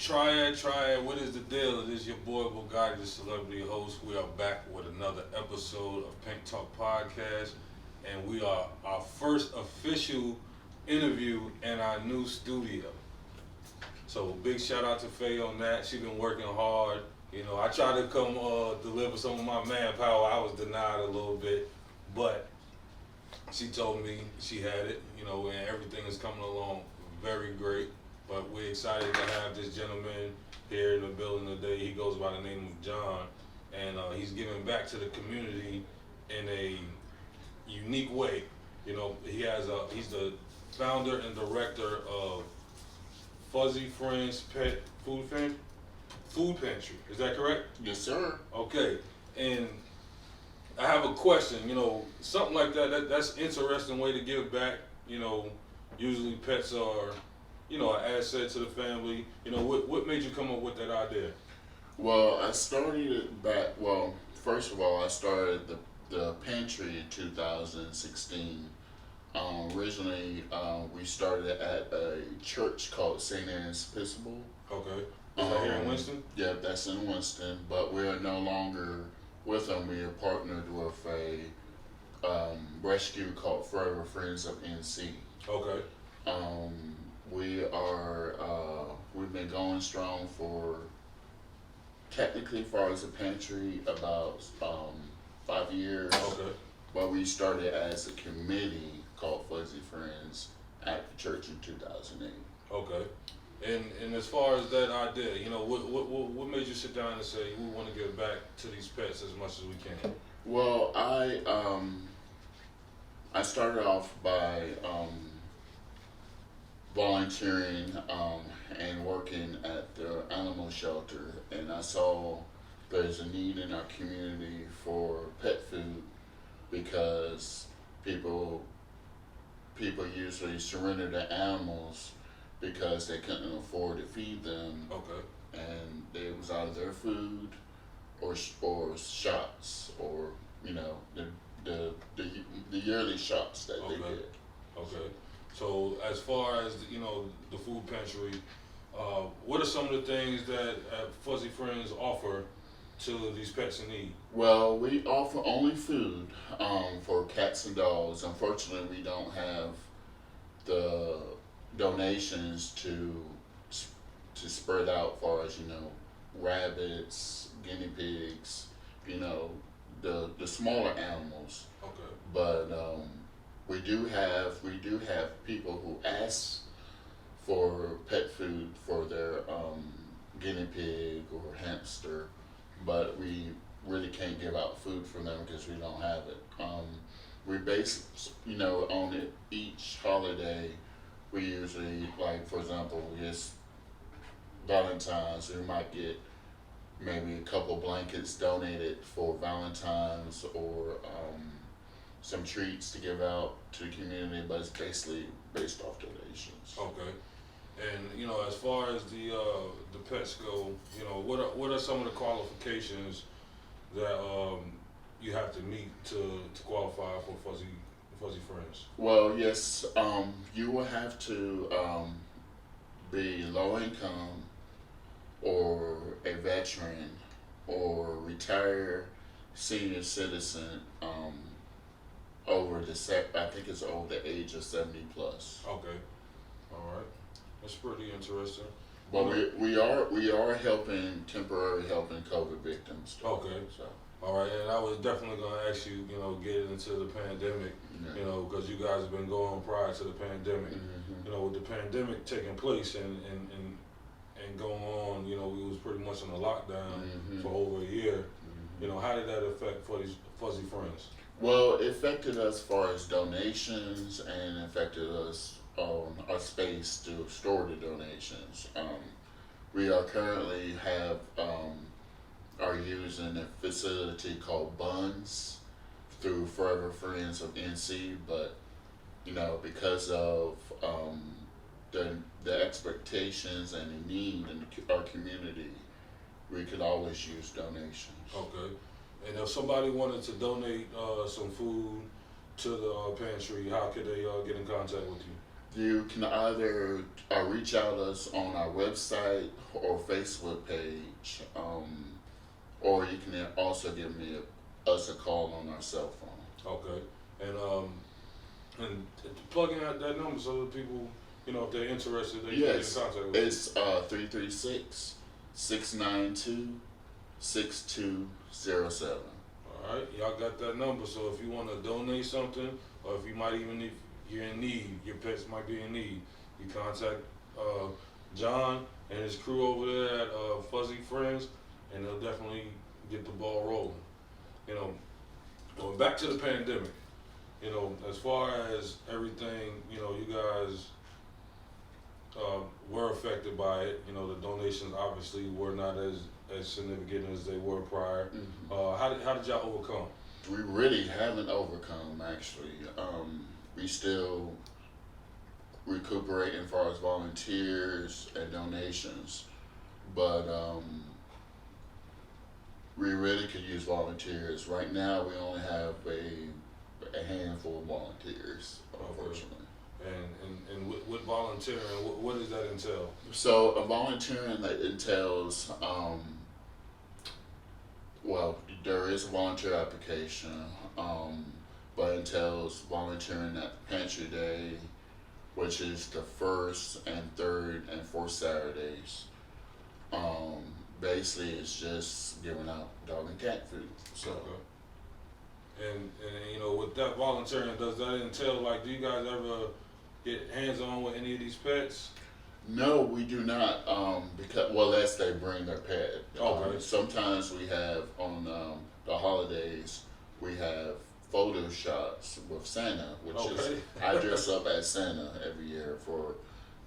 Triad, what is the deal? It is your boy Bugatti, the celebrity host. We are back with another episode of Pink Talk Podcast, and we are our first official interview in our new studio. So big shout out to Faye on that. She been working hard. You know, I tried to come deliver some of my manpower. I was denied a little bit, but she told me she had it. You know, and everything is coming along very great. But we're excited to have this gentleman here in the building today. He goes by the name of Jon, and he's giving back to the community in a unique way. You know, he's the founder and director of Fuzzy Friends Pet Food Pantry. Is that correct? Yes, sir. Okay, and I have a question. You know, something like that's an interesting way to give back. You know, usually pets are an asset to the family. You know, what made you come up with that idea? Well, I started it back. Well, first of all, I started the pantry in 2016. Originally, we started at a church called St. Anne's Episcopal. Okay. Is that here in Winston? Yeah, that's in Winston. But we are no longer with them. We are partnered with a rescue called Forever Friends of NC. Okay. We've been going strong for technically, as far as the pantry, about 5 years. Okay. But we started as a committee called Fuzzy Friends at the church in 2008. Okay. And as far as that idea, you know, what made you sit down and say we want to give back to these pets as much as we can? Well, I started off by volunteering and working at the animal shelter, and I saw there's a need in our community for pet food because people usually surrender their animals because they couldn't afford to feed them. Okay. And it was either their food or shots, or the yearly shots that they get. Okay. So as far as the food pantry, what are some of the things that Fuzzy Friends offer to these pets in need? Well, we offer only food for cats and dogs. Unfortunately, we don't have the donations to spread out, as far as rabbits, guinea pigs, the smaller animals. Okay. But we do have people who ask for pet food for their guinea pig or hamster, but we really can't give out food for them because we don't have it. We base, on it each holiday. We usually, like, for example, it's Valentine's, we might get maybe a couple blankets donated for Valentine's, or some treats to give out to the community, but it's basically based off donations. Okay. And as far as the pets go, what are some of the qualifications that you have to meet to qualify for Fuzzy Friends? Well, yes, you will have to be low income, or a veteran, or retired senior citizen, I think it's over the age of 70 plus. Okay. All right. That's pretty interesting. But we are temporarily helping COVID victims too. Okay. So. All right, and I was definitely going to ask you, get into the pandemic, Yeah. Because you guys have been going prior to the pandemic. Mm-hmm. With the pandemic taking place and going on, we was pretty much in a lockdown Mm-hmm. for over a year. Mm-hmm. How did that affect Fuzzy Friends? Well, it affected us as far as donations, and affected us on our space to store the donations. We are currently are using a facility called Buns through Forever Friends of NC, but because of the expectations and the need in our community, we could always use donations. Okay. And if somebody wanted to donate some food to the pantry, how could they get in contact with you? You can either reach out us on our website or Facebook page, or you can also give us a call on our cell phone. Okay. And plug in that number so that people, if they're interested, they can get in Yes, contact with you. it's 336-692-6207. All right, y'all got that number. So if you want to donate something, or if you might even if you're in need, your pets might be in need, you contact John and his crew over there at Fuzzy Friends, and they'll definitely get the ball rolling. You know, going back to the pandemic. As far as everything, you guys were affected by it. The donations obviously were not as significant as they were prior. Mm-hmm. How did y'all overcome? We really haven't overcome, actually. We still recuperating as far as volunteers and donations, but we really could use volunteers. Right now, we only have a handful of volunteers, unfortunately. And with volunteering, what does that entail? So, a volunteering that entails, well, there is a volunteer application, but entails volunteering at Pantry Day, which is the first and third and fourth Saturdays. Basically, it's just giving out dog and cat food. So. Okay. And with that volunteering, does that entail, like, do you guys ever get hands-on with any of these pets? No, we do not. Because unless they bring their pet. Okay. Sometimes we have on the holidays we have photo shots with Santa, which is I dress up as Santa every year for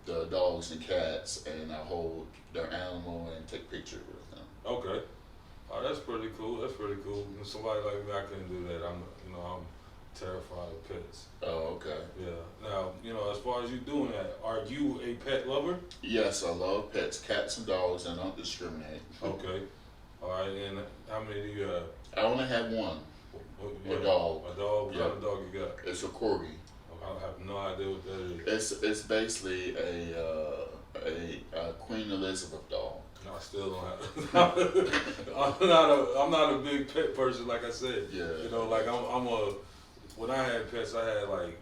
the dogs and cats, and I hold their animal and take pictures with them. Okay. Oh, that's pretty cool. That's pretty cool. And somebody like me, I couldn't do that. I'm terrified of pets. Oh, okay. Yeah. Now, as far as you doing that, are you a pet lover? Yes, I love pets, cats and dogs, and I don't discriminate. Okay. All right. And how many do you have? I only have one. A dog. A dog? What Yeah. kind of dog you got? It's a corgi. I have no idea what that is. It's basically a Queen Elizabeth dog. No, I still don't have. I'm not a big pet person, like I said. Yeah. Like when I had pets, I had like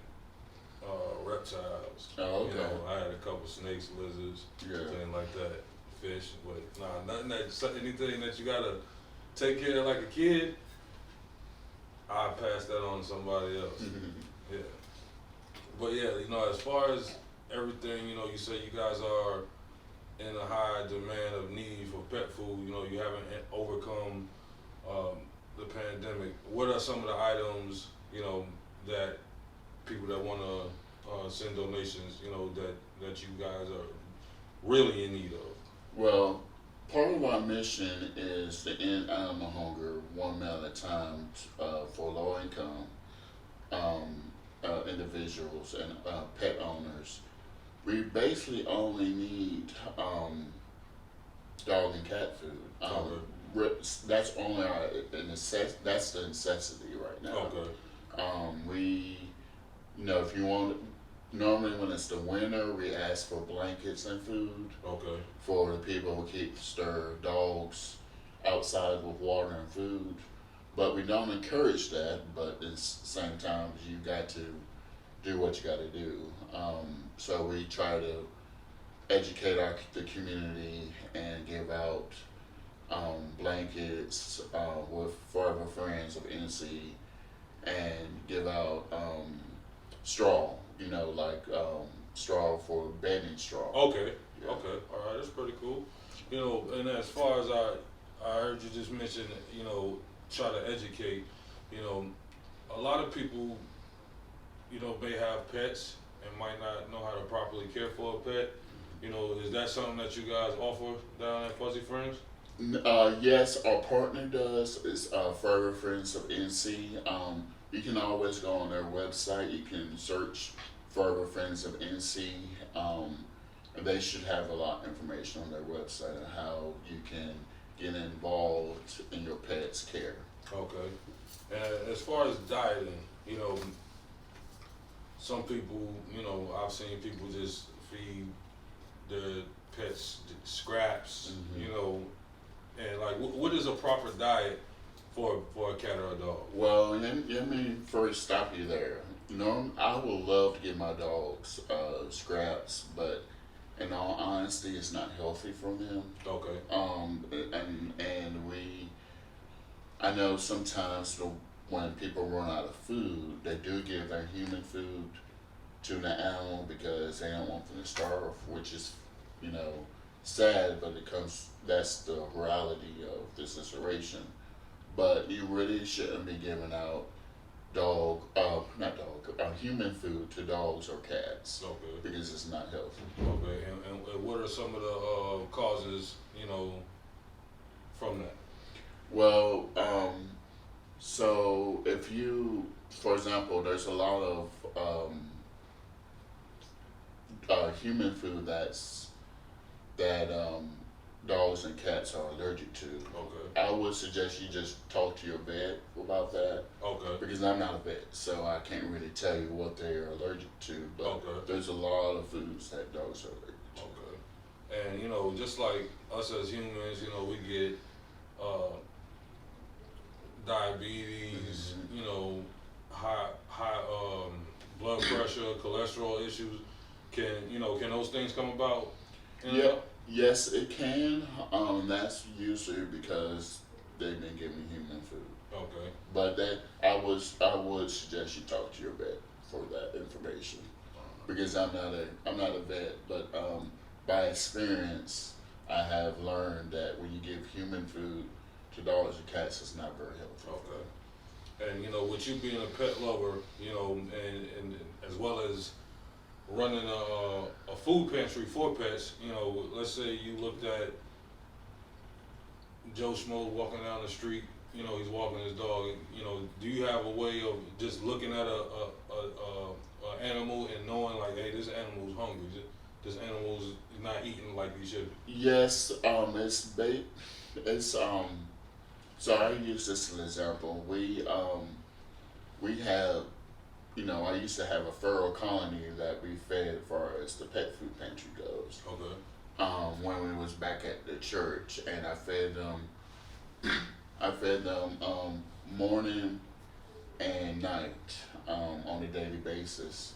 reptiles. Oh, okay. I had a couple snakes, lizards, Yeah. things like that, fish. But nothing anything that you gotta take care of like a kid. I pass that on to somebody else. Yeah. But yeah, as far as everything, you say you guys are in a high demand of need for pet food. You haven't overcome the pandemic. What are some of the items, that people that want to send donations, that you guys are really in need of? Well, part of our mission is to end animal hunger one meal at a time for low income individuals and pet owners. We basically only need dog and cat food. That's only that's the necessity right now. Okay. We, if you want, normally when it's the winter, we ask for blankets and food. Okay. For the people who keep their dogs outside with water and food. But we don't encourage that, but at the same time, you got to do what you got to do. So we try to educate the community and give out blankets with Forever Friends of NC, and give out straw, straw for bedding straw. Okay. Yeah. Okay. All right. That's pretty cool. And as far as I heard you just mention, try to educate. A lot of people, may have pets and might not know how to properly care for a pet. Is that something that you guys offer down at Fuzzy Friends? Yes, our partner does. It's Forever Friends of NC. You can always go on their website. You can search Forever Friends of NC. They should have a lot of information on their website on how you can get involved in your pet's care. Okay. And as far as dieting, some people, I've seen people just feed their pets scraps, and like, what is a proper diet for a cat or a dog? Well, let me first stop you there. I would love to give my dogs scraps, but in all honesty, it's not healthy for them. Okay. I know sometimes when people run out of food, they do give their human food to the animal because they don't want them to starve, which is, you know, sad, but that's the reality of this situation. But you really shouldn't be giving out human food to dogs or cats. Okay. Because it's not healthy. Okay. And what are some of the causes, from that? Well, so if for example, there's a lot of human food that dogs and cats are allergic to. Okay. I would suggest you just talk to your vet about that. Okay. Because I'm not a vet, so I can't really tell you what they are allergic to. But Okay. there's a lot of foods that dogs are allergic to. Okay. And just like us as humans, we get diabetes, high blood pressure, cholesterol issues. Can those things come about? Yeah. Yes, it can. That's usually because they've been given human food. Okay. But I would suggest you talk to your vet for that information, because I'm not a vet, but by experience, I have learned that when you give human food to dogs and cats, it's not very healthy. Okay. And with you being a pet lover, and as well as running a food pantry for pets, let's say you looked at Joe Schmoe walking down the street, he's walking his dog, do you have a way of just looking at a animal and knowing like, hey, this animal's hungry, this animal's not eating like he should be? Yes, it's so I use this as an example. We have, I used to have a feral colony that we fed as far as the pet food pantry goes. Okay. When we was back at the church, and I fed them morning and night on a daily basis,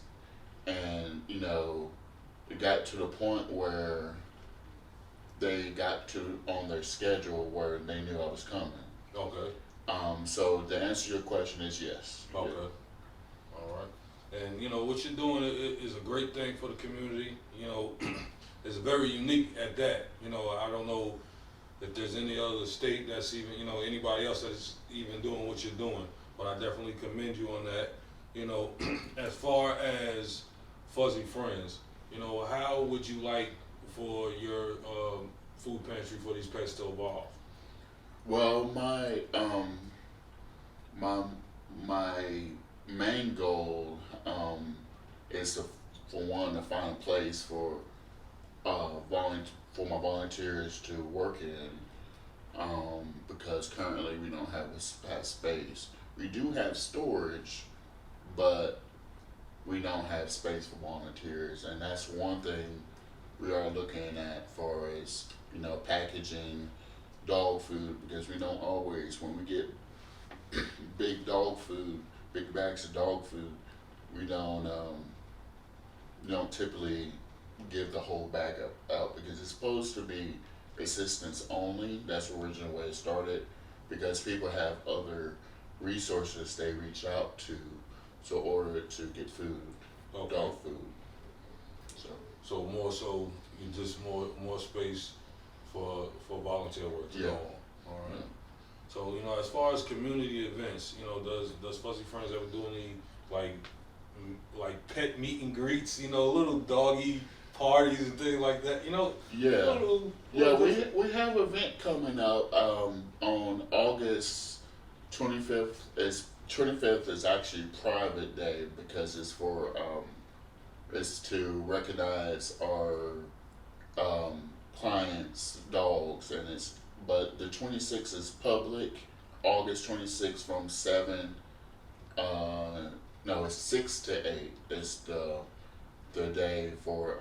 and it got to the point where they got to on their schedule where they knew I was coming. Okay. So the answer to your question is yes. Okay. All right. And what you're doing is a great thing for the community. It's very unique at that. I don't know if there's any other state that's even, anybody else that's even doing what you're doing, but I definitely commend you on that. As far as Fuzzy Friends, how would you like for your food pantry for these pets to evolve? Well, my main goal is for one, to find a place for my volunteers to work in, because currently we don't have a space. We do have storage, but we don't have space for volunteers, and that's one thing we are looking at for is packaging dog food, because we don't always, when we get big bags of dog food, we don't typically give the whole bag out, because it's supposed to be assistance only. That's the original way it started, because people have other resources they reach out to order to get food, Okay. dog food. So more so, you just more space for volunteer work to Yeah. go on. All right. Yeah. So as far as community events, does Fuzzy Friends ever do any like pet meet and greets? Little doggy parties and things like that. Yeah. We have an event coming up on August 25th. 25th is actually private day, because it's to recognize our clients' dogs, but the 26th is public. August 26th from 7 No, it's 6 to 8. It's the day for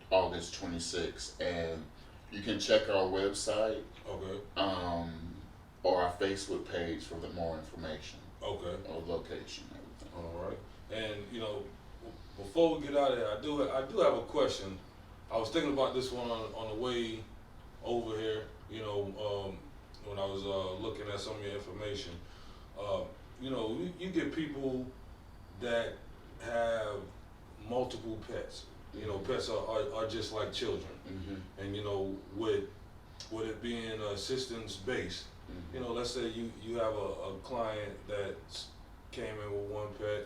August 26th, and you can check our website Okay. um, or our Facebook page for the more information Okay. or location, everything. All right. And before we get out of here, I do have a question. I was thinking about this one on the way over here. When I was looking at some of your information. You get people that have multiple pets. Pets are just like children. Mm-hmm. And with it being assistance based, Mm-hmm. let's say you have a client that came in with one pet,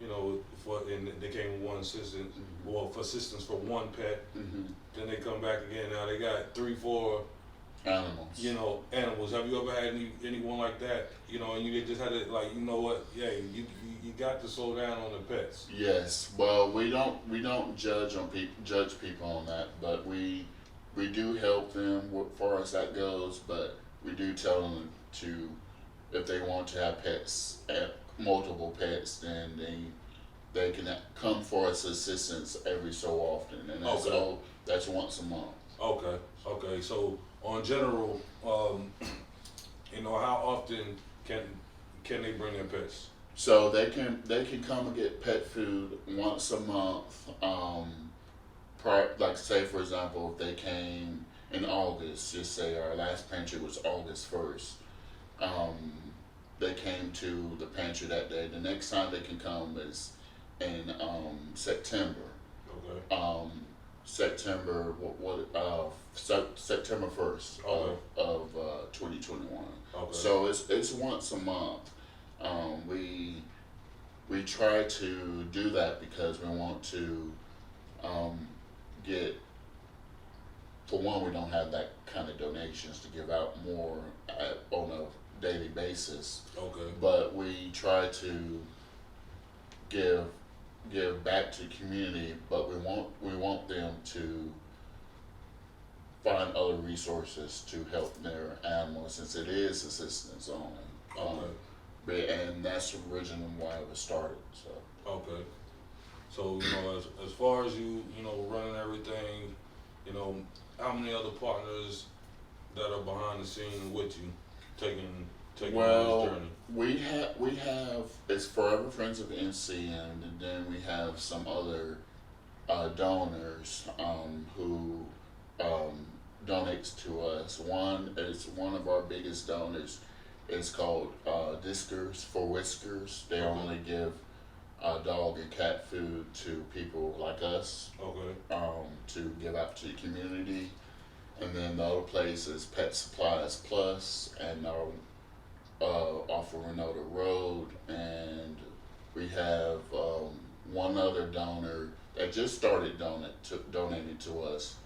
and they came with one assistant, Mm-hmm. well, for assistance for one pet. Mm-hmm. Then they come back again. Now they got 3, 4, Animals. animals. Have you ever had anyone like that? And you just had to what? Yeah, you got to slow down on the pets. Yes. Well, we don't judge people on that, but we do help them as far as that goes. But we do tell them to, if they want to have pets, multiple pets, then they can come for us assistance every so often, and that's Okay. all. That's once a month. Okay. So on general, how often can they bring their pets? So they can come and get pet food once a month. Like say for example, if they came in August, just say our last pantry was August 1st. They came to the pantry that day. The next time they can come is in September. Okay. September September 1st Okay. of 2021. Okay. So it's once a month. We try to do that because we want to get, for one, we don't have that kind of donations to give out more on a daily basis, Okay. but we try to give back to the community, but we want them to find other resources to help their animals, since it is assistance only. And that's originally why it was started. So Okay. So as far as running everything, how many other partners that are behind the scene with you, taking well, this journey? we have it's Forever Friends of NC, and then we have some other donors who donates to us. One of our biggest donors is called Diskers for Whiskers. They Okay. only give dog and cat food to people like us, Okay. to give out to the community. And then the other place is Pet Supplies Plus, and off of Renota Road. And we have one other donor that just started donating to us,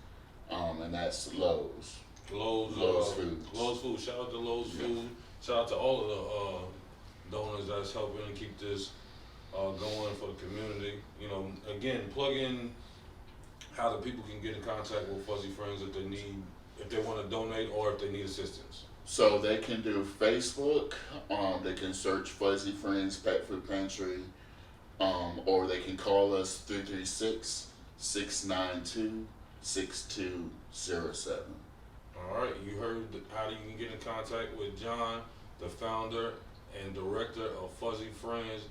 and that's Lowe's. Lowe's Foods. Lowe's Food. Shout out to Lowe's Yeah. Food. Shout out to all of the donors that's helping to keep this going for the community. Again, plug in how the people can get in contact with Fuzzy Friends if they want to donate or if they need assistance. So they can do Facebook. They can search Fuzzy Friends Pet Food Pantry, or they can call us 336-692-6207. All right, you heard how you can get in contact with Jon, the founder and director of Fuzzy Friends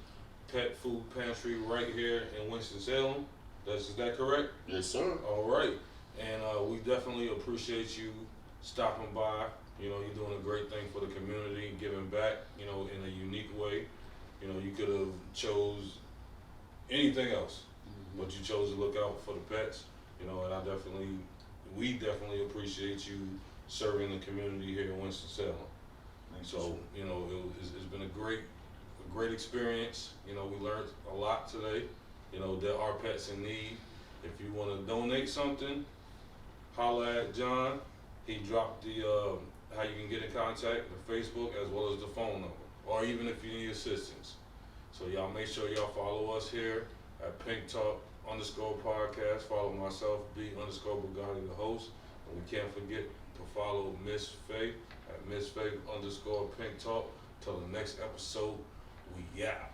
Pet Food Pantry right here in Winston-Salem. Is that correct? Yes, sir. All right, and we definitely appreciate you stopping by. You're doing a great thing for the community, giving back, in a unique way. You could have chose anything else, but you chose to look out for the pets. And we definitely appreciate you serving the community here in Winston-Salem. So, it's been a great experience. We learned a lot today. There are pets in need. If you want to donate something, holla at Jon. He dropped the how you can get in contact, the Facebook as well as the phone number, or even if you need assistance. So y'all make sure y'all follow us here at Pink Talk _podcast. Follow myself, B_Bugatti, the host. And we can't forget to follow Miss Faye at Miss Faye _Pink Talk. Till the next episode, we out.